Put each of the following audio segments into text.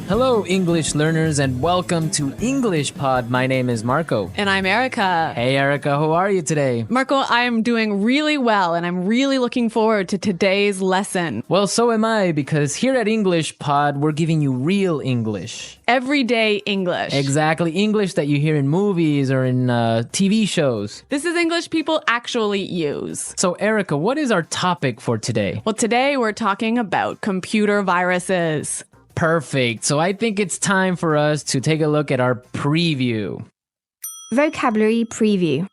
Hello, English learners, and welcome to English Pod. My name is Marco. And I'm Erica. Hey, Erica, how are you today? Marco, I'm doing really well, and I'm really looking forward to today's lesson. Well, so am I, because here at English Pod, we're giving you real English. Everyday English. Exactly, English that you hear in movies or in TV shows. This is English people actually use. So, Erica, what is our topic for today? Well, today we're talking about computer viruses. Perfect. So I think it's time for us to take a look at our preview. Vocabulary preview.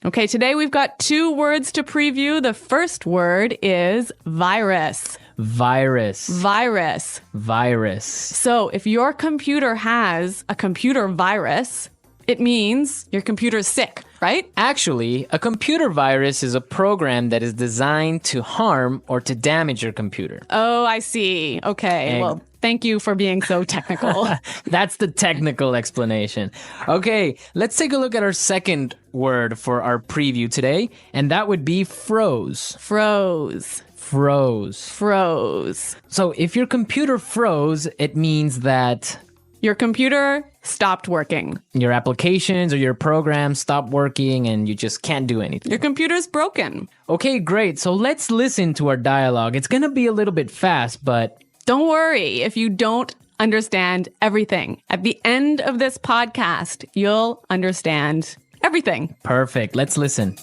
Okay, today we've got 2 words to preview. The first word is virus. Virus. Virus. Virus. So if your computer has a computer virus, it means your computer's sick, right? Actually, a computer virus is a program that is designed to harm or to damage your computer. Oh, I see. Okay, well, thank you for being so technical. That's the technical explanation. Okay, let's take a look at our second word for our preview today, and that would be froze. Froze. Froze. Froze. So if your computer froze, it means that your computer stopped working. your applications or your programs stop working and you just can't do anything. Your computer's broken. Okay, great. So let's listen to our dialogue. It's going to be a little bit fast, but Don't worry if you don't understand everything. At the end of this podcast, you'll understand everything. perfect. Let's listen.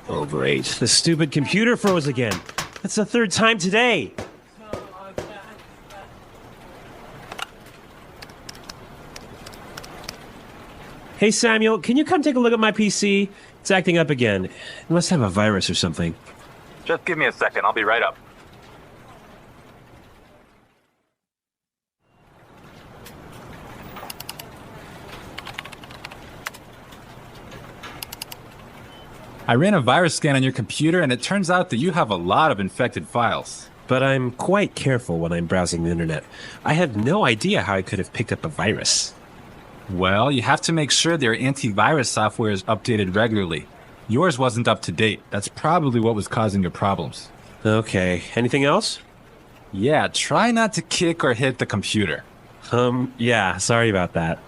Oh, great. The stupid computer froze again. That's the 3rd time today. Hey, Samuel, can you come take a look at my PC? It's acting up again. It must have a virus or something. Just give me a second. I'll be right up. I ran a virus scan on your computer and it turns out that you have a lot of infected files. But I'm quite careful when I'm browsing the internet. I have no idea how I could have picked up a virus. Well, you have to make sure their antivirus software is updated regularly. Yours wasn't up to date. That's probably what was causing your problems. Okay, anything else? Yeah, try not to kick or hit the computer. Yeah, sorry about that.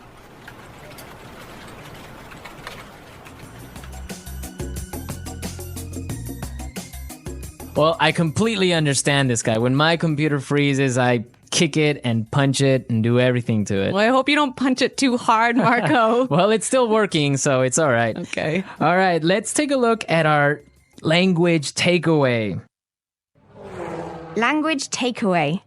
Well, I completely understand this guy. When my computer freezes, I kick it and punch it and do everything to it. Well, I hope you don't punch it too hard, Marco. Well, it's still working, so it's all right. Okay. All right, let's take a look at our language takeaway. Language takeaway.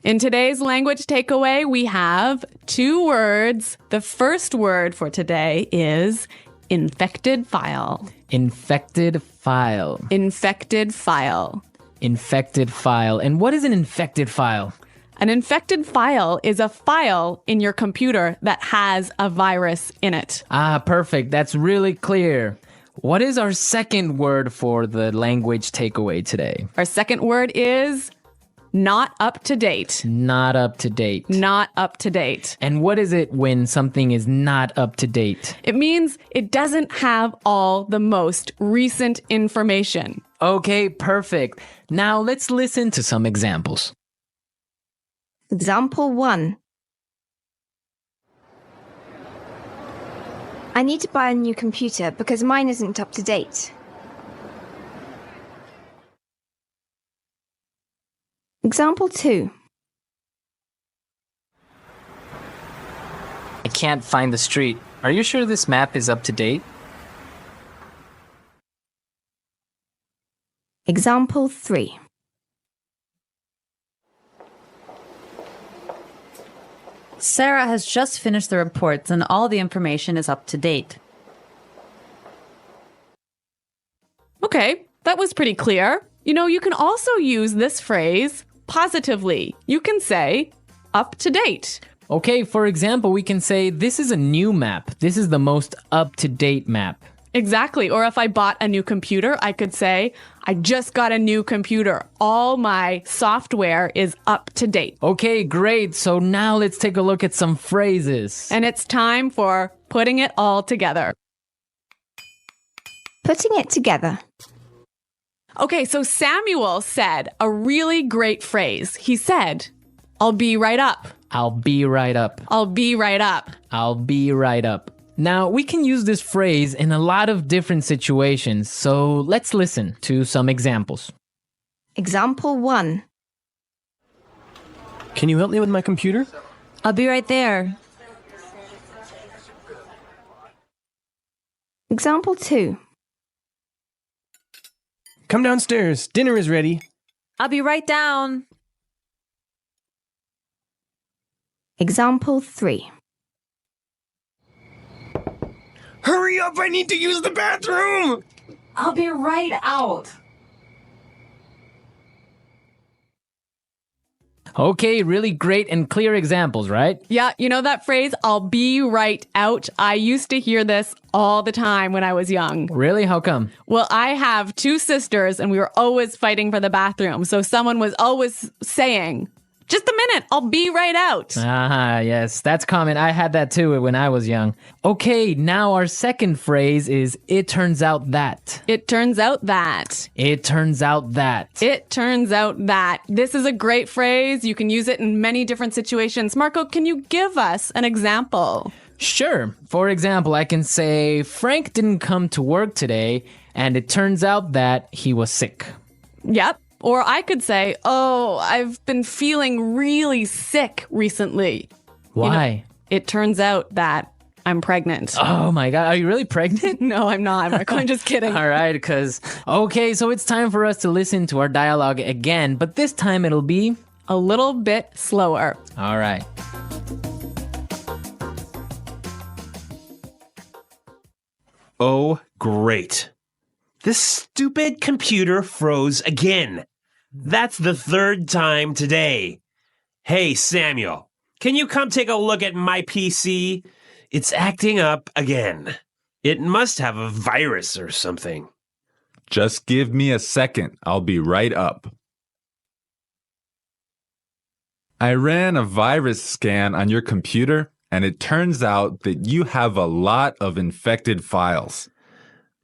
In today's language takeaway, we have 2 words. The first word for today is infected file. Infected file. Infected file. Infected file. And what is an infected file? An infected file is a file in your computer that has a virus in it. Ah, perfect. That's really clear. What is our second word for the language takeaway today? Our second word is not up to date. Not up to date. Not up to date. And what is it when something is not up to date? It means it doesn't have all the most recent information. Okay, perfect. Now let's listen to some examples. Example 1. I need to buy a new computer because mine isn't up to date. Example 2. I can't find the street. Are you sure this map is up to date? Example 3. Sarah has just finished the reports and all the information is up to date. Okay, that was pretty clear. You know, you can also use this phrase positively. You can say up to date. Okay, for example, we can say this is a new map. This is the most up-to-date map. Exactly. Or if I bought a new computer, I could say, I just got a new computer. All my software is up to date. Okay, great. So now let's take a look at some phrases. And it's time for putting it all together. Putting it together. Okay, so Samuel said a really great phrase. He said, I'll be right up. I'll be right up. I'll be right up. I'll be right up. Now, we can use this phrase in a lot of different situations, so let's listen to some examples. Example 1. Can you help me with my computer? I'll be right there. Example 2. Come downstairs. Dinner is ready. I'll be right down. Example 3. Hurry up, I need to use the bathroom! I'll be right out. Okay, really great and clear examples, right? Yeah, you know that phrase, I'll be right out? I used to hear this all the time when I was young. Really? How come? Well, I have 2 sisters and we were always fighting for the bathroom. So someone was always saying, just a minute, I'll be right out. Ah, yes, that's common. I had that too when I was young. Okay, now our second phrase is, it turns out that. It turns out that. It turns out that. It turns out that. This is a great phrase. You can use it in many different situations. Marco, can you give us an example? Sure. For example, I can say, Frank didn't come to work today, and it turns out that he was sick. Yep. Or I could say, oh, I've been feeling really sick recently. Why? It turns out that I'm pregnant. Oh my God, are you really pregnant? No, I'm not, Marco. I'm just kidding. All right, okay, so it's time for us to listen to our dialogue again, but this time it'll be A little bit slower. all right. Oh, great. This stupid computer froze again. That's the 3rd time today. Hey, Samuel, can you come take a look at my PC? It's acting up again. It must have a virus or something. Just give me a second. I'll be right up. I ran a virus scan on your computer, and it turns out that you have a lot of infected files.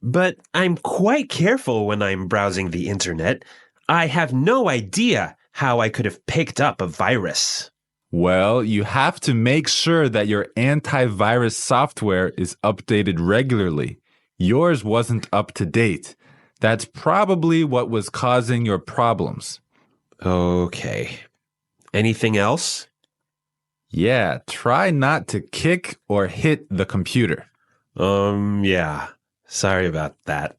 But I'm quite careful when I'm browsing the internet. I have no idea how I could have picked up a virus. Well, you have to make sure that your antivirus software is updated regularly. Yours wasn't up to date. That's probably what was causing your problems. Okay. Anything else? Yeah, try not to kick or hit the computer. Yeah. Sorry about that.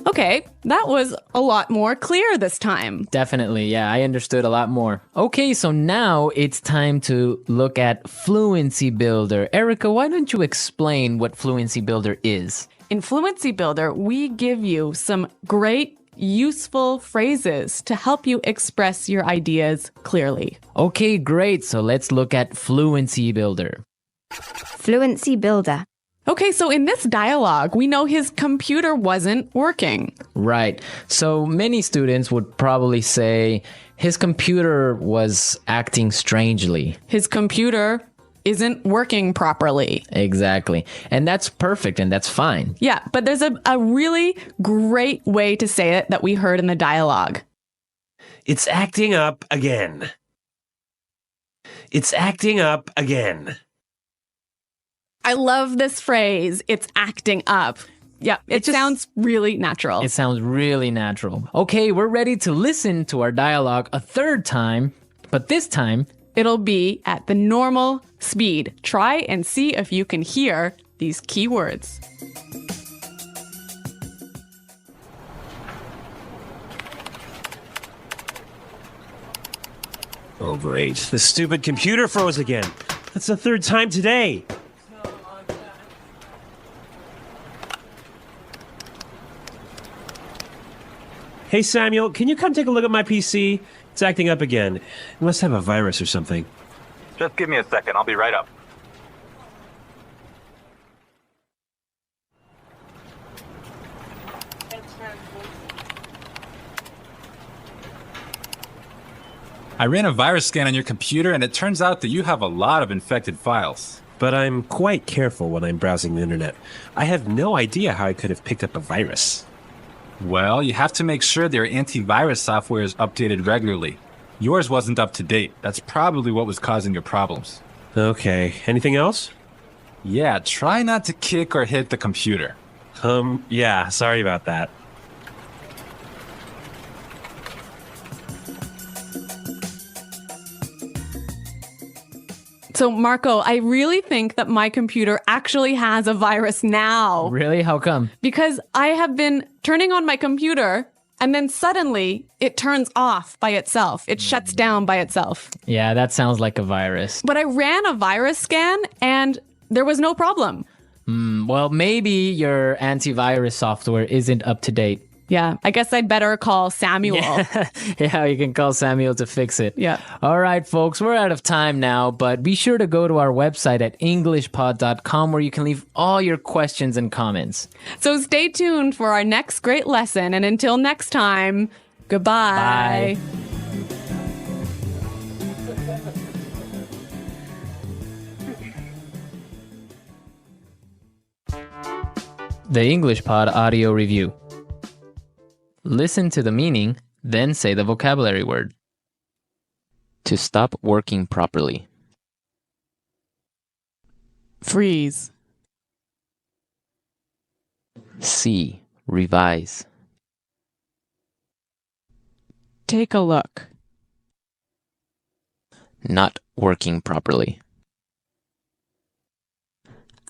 Okay, that was a lot more clear this time. Definitely, yeah, I understood a lot more. Okay, so now it's time to look at Fluency Builder. Erica, why don't you explain what Fluency Builder is? In Fluency Builder, we give you some great, useful phrases to help you express your ideas clearly. Okay, great. So let's look at Fluency Builder. Fluency Builder. Okay, so in this dialogue, we know his computer wasn't working. Right. So many students would probably say his computer was acting strangely. His computer isn't working properly. Exactly. And that's perfect and that's fine. Yeah, but there's a really great way to say it that we heard in the dialogue. It's acting up again. It's acting up again. I love this phrase, it's acting up. Yeah, it sounds really natural. It sounds really natural. Okay, we're ready to listen to our dialogue a 3rd time, but this time, it'll be at the normal speed. Try and see if you can hear these key words. Oh, great. The stupid computer froze again. That's the 3rd time today. Hey, Samuel, can you come take a look at my PC? It's acting up again. It must have a virus or something. Just give me a second. I'll be right up. I ran a virus scan on your computer, and it turns out that you have a lot of infected files. but I'm quite careful when I'm browsing the internet. I have no idea how I could have picked up a virus. Well, you have to make sure their antivirus software is updated regularly. Yours wasn't up to date. That's probably what was causing your problems. Okay, anything else? Yeah, try not to kick or hit the computer. Yeah, sorry about that. So, Marco, I really think that my computer actually has a virus now. Really? How come? Because I have been turning on my computer and then suddenly it turns off by itself. It shuts down by itself. Yeah, that sounds like a virus. But I ran a virus scan and there was no problem. Well, maybe your antivirus software isn't up to date. Yeah, I guess I'd better call Samuel. Yeah, you can call Samuel to fix it. Yeah. All right, folks, we're out of time now, but be sure to go to our website at englishpod.com where you can leave all your questions and comments. So stay tuned for our next great lesson. And until next time, goodbye. Bye. The English Pod Audio Review. Listen to the meaning, then say the vocabulary word. To stop working properly. Freeze. See, revise. Take a look. Not working properly.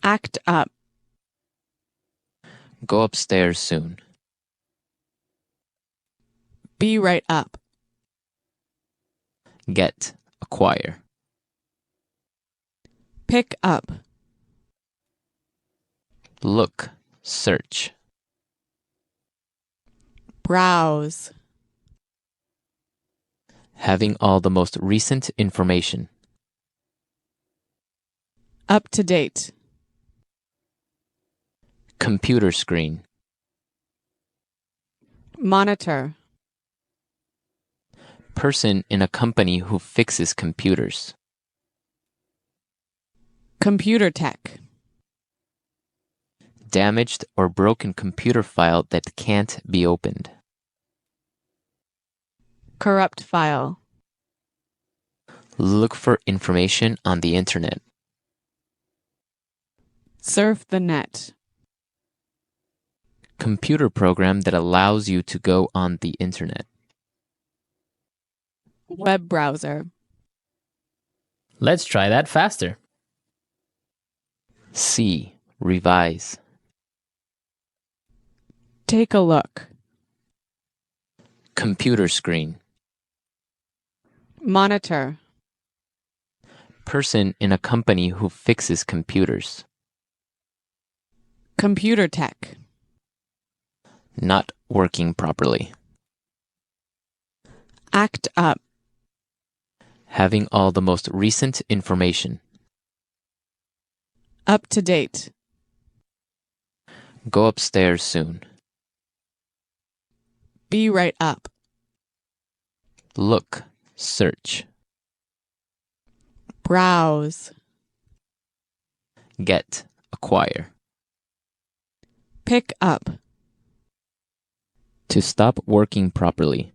Act up. Go upstairs soon. Be right up. Get, acquire. Pick up. Look, search. Browse. Having all the most recent information. Up to date. Computer screen. Monitor. Person in a company who fixes computers. Computer tech. Damaged or broken computer file that can't be opened. Corrupt file. Look for information on the internet. Surf the net. Computer program that allows you to go on the internet. Web browser. Let's try that faster. See, revise. Take a look. Computer screen. Monitor. Person in a company who fixes computers. Computer tech. Not working properly. Act up. Having all the most recent information. Up to date. Go upstairs soon. Be right up. Look, search. Browse. Get, acquire. Pick up. To stop working properly.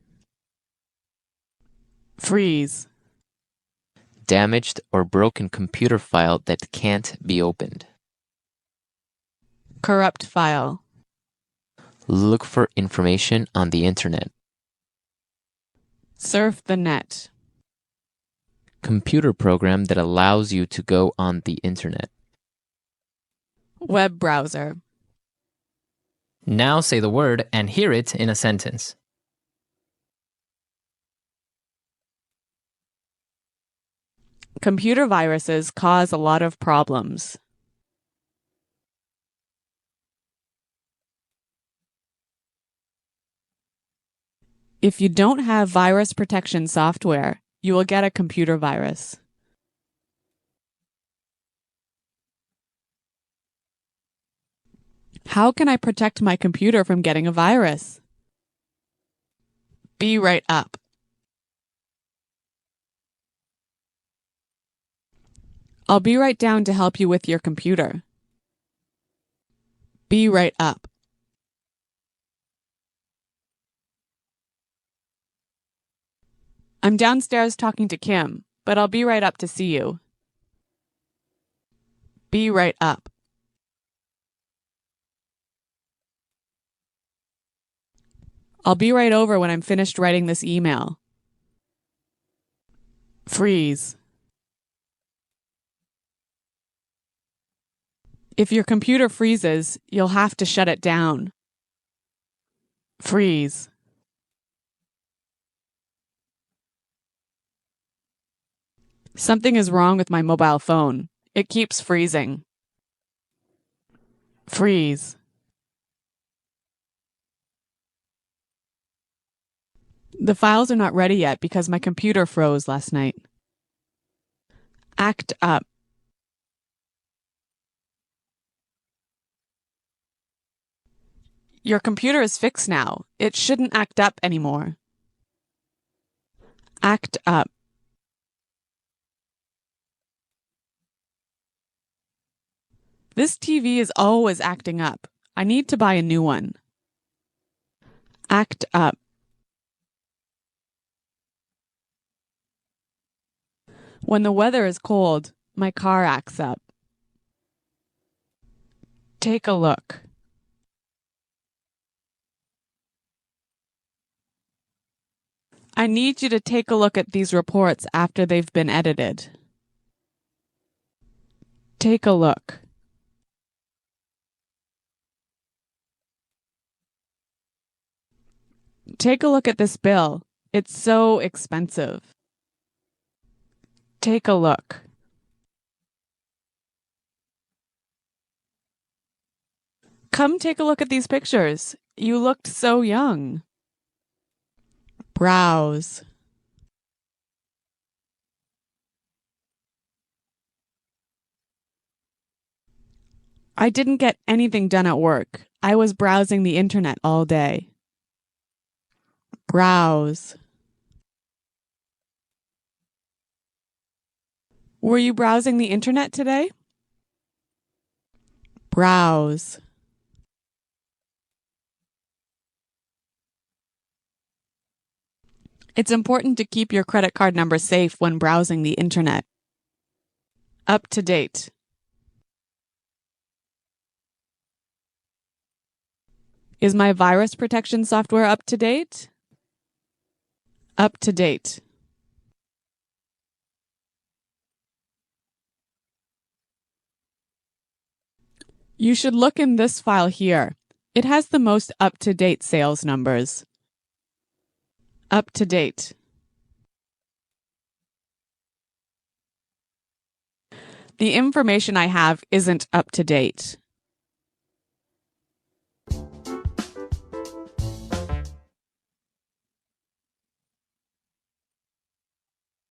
Freeze. Damaged or broken computer file that can't be opened. Corrupt file. Look for information on the internet. Surf the net. Computer program that allows you to go on the internet. Web browser. Now say the word and hear it in a sentence. Computer viruses cause a lot of problems. If you don't have virus protection software, you will get a computer virus. How can I protect my computer from getting a virus? Be right up. I'll be right down to help you with your computer. Be right up. I'm downstairs talking to Kim, but I'll be right up to see you. Be right up. I'll be right over when I'm finished writing this email. Freeze. If your computer freezes, you'll have to shut it down. Freeze. Something is wrong with my mobile phone. It keeps freezing. Freeze. The files are not ready yet because my computer froze last night. Act up. Your computer is fixed now. It shouldn't act up anymore. Act up. This TV is always acting up. I need to buy a new one. Act up. When the weather is cold, my car acts up. Take a look. I need you to take a look at these reports after they've been edited. Take a look. Take a look at this bill. It's so expensive. Take a look. Come take a look at these pictures. You looked so young. Browse. I didn't get anything done at work. I was browsing the internet all day. Browse. Were you browsing the internet today? Browse. It's important to keep your credit card number safe when browsing the internet. Up to date. Is my virus protection software up to date? Up to date. You should look in this file here. It has the most up-to-date sales numbers. Up to date. The information I have isn't up to date.